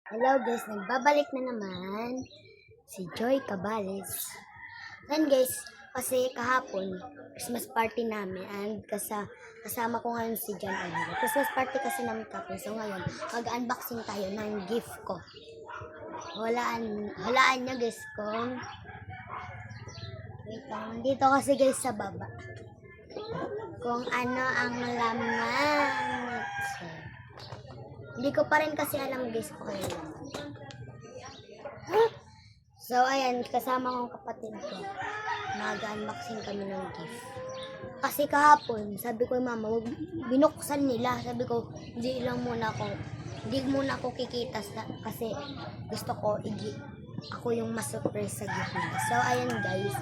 Hello guys, nagbabalik na naman si Joy Cabales. And guys, kasi kahapon, Christmas party namin and kasama ko ngayon si John Oliver. Christmas party kasi namin kahapon. So ngayon, mag-unboxing tayo ng gift ko. Hulaan nyo guys kung wait lang, dito kasi guys sa baba. Kung ano ang laman. Hindi ko pa rin kasi alam guys kung ano laman. So, ayan, kasama kong kapatid ko. Mag-unboxing kami ng gift. Kasi kahapon, sabi ko, mama, binuksan nila. Sabi ko, hindi muna ako kikita kasi gusto ko, ako yung mas-surprise sa gift nila. So, ayan guys,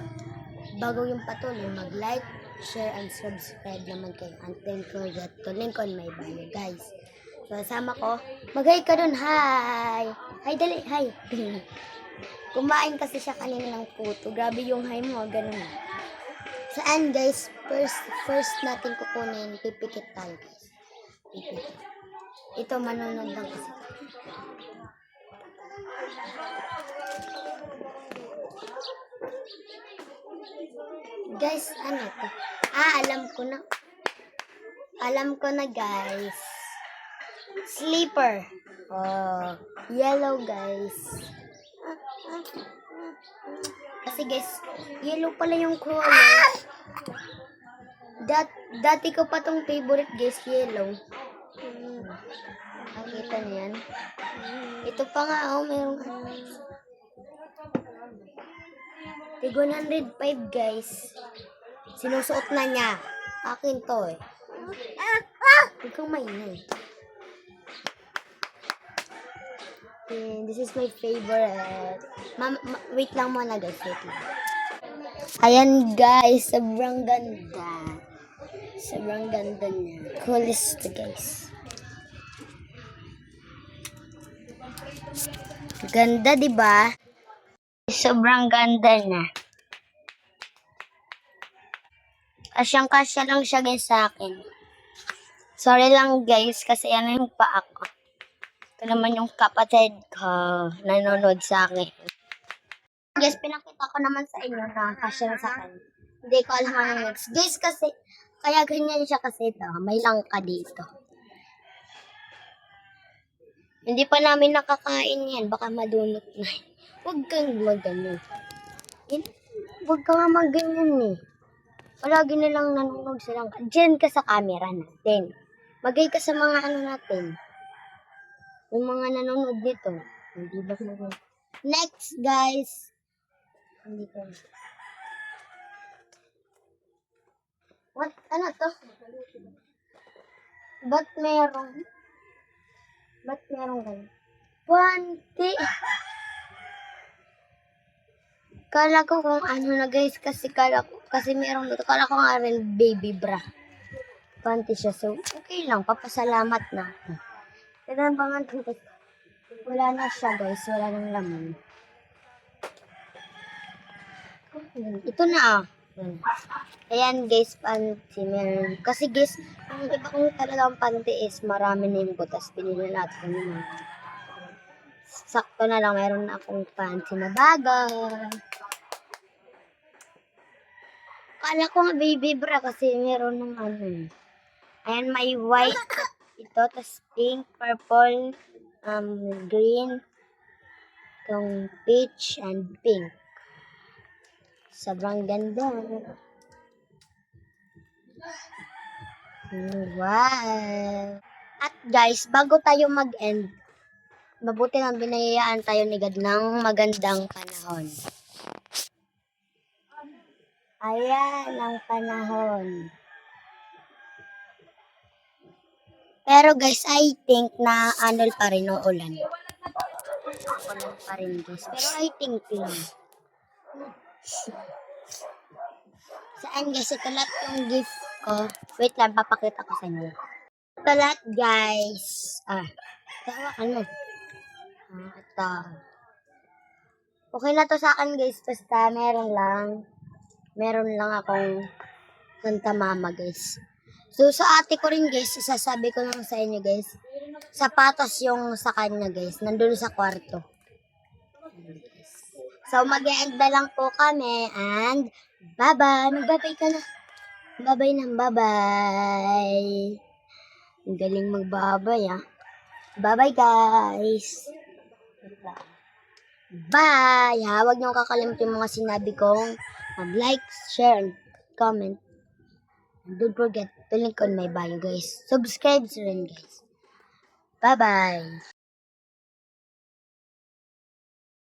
bago yung patuloy, mag-like, share, and subscribe naman kayo. And don't forget to link on my bio, guys. So, kasama ko, mag-hi ka dun, hi! Hi, dali, hi! Kumain kasi siya kanina ng puto. Grabe yung hi mo, ganun. Saan guys? First natin kukunin. Pipikit tayo guys. Pipikit. Ito manonood lang kasi. Guys, ano to? Alam ko na guys. Sleeper. Oh, yellow guys. Kasi guys, yellow pala yung color. Dati ko pa tong favorite guys, yellow. Nakita niyo yan? Ito pa nga, mayroong tig 105 guys. Sinusuot na niya. Akin to eh. Huwag kang maingay. This is my favorite. Wait lang muna guys. Wait lang. Ayan guys. Sobrang ganda. Sobrang ganda niya. Coolest guys. Ganda diba? Sobrang ganda niya. Kasyang-kasya lang siya guys sa akin. Sorry lang guys kasi ano yung paa ko. Ito naman yung kapatid ko nanonood sa akin. Guys, pinakita ko naman sa inyo na kasya sa akin. Hindi ko alam ang next. Guys, kasi, kaya ganyan siya kasi ito. May langka dito. Hindi pa namin nakakain yan. Baka madunot na. Huwag kang maganyan. Huwag ka nga maganyan eh. Palagi nilang nanonood silang. Diyan ka sa camera natin. Magay ka sa mga ano natin. Yung mga nanonood dito. Hindi ba nanonood? Next, guys. Hindi ko. What? Ano to? Ba't merong ganun? Panty. Kala ko kung ano na guys. Kasi merong dito. Kala ko nga rin baby bra. Panty siya. So, okay lang. Papasalamat na. Kailan ba nga dito? Wala na siya guys. Wala nang laman. Ito na ah. Ayan guys, panty meron. Kasi guys, ang iba kong talagang panty is marami na yung butas. Binili natin yung sakto na lang, meron na akong panty na bagay. Kala ko nga baby bra kasi meron ng ano. Ayan, may white ito, tas pink, purple, green, itong peach and pink. Sobrang ganda. Wow! At guys, bago tayo mag-end, mabuti nga binayaan tayo ni God ng magandang panahon. Ayan ang panahon. Pero guys, I think na ano pa rin o ulan. Ulan pa rin guys. Pero I think lang. Saan guys? Ito lahat yung gift ko. Wait lang, papakita ko sa inyo. Ito lahat guys. Tawa ka na. Ito. Okay na to sa akin guys. Basta meron lang akong Santa Mama guys. So sa ate ko rin guys, isasabi ko lang sa inyo guys. sapatos yung sa kanya, guys. Nandun sa kwarto. So, mag-e-end na lang po kami and bye-bye. Mag-bye ka na. Bye-bye na. Bye-bye. Ang galing mag-bye, ah. Bye-bye, guys. Bye! Ha? Huwag niyo kakalimutan yung mga sinabi kong mag-like, share, and comment. And don't forget to link on my bio, guys. Subscribe rin, guys. Bye-bye!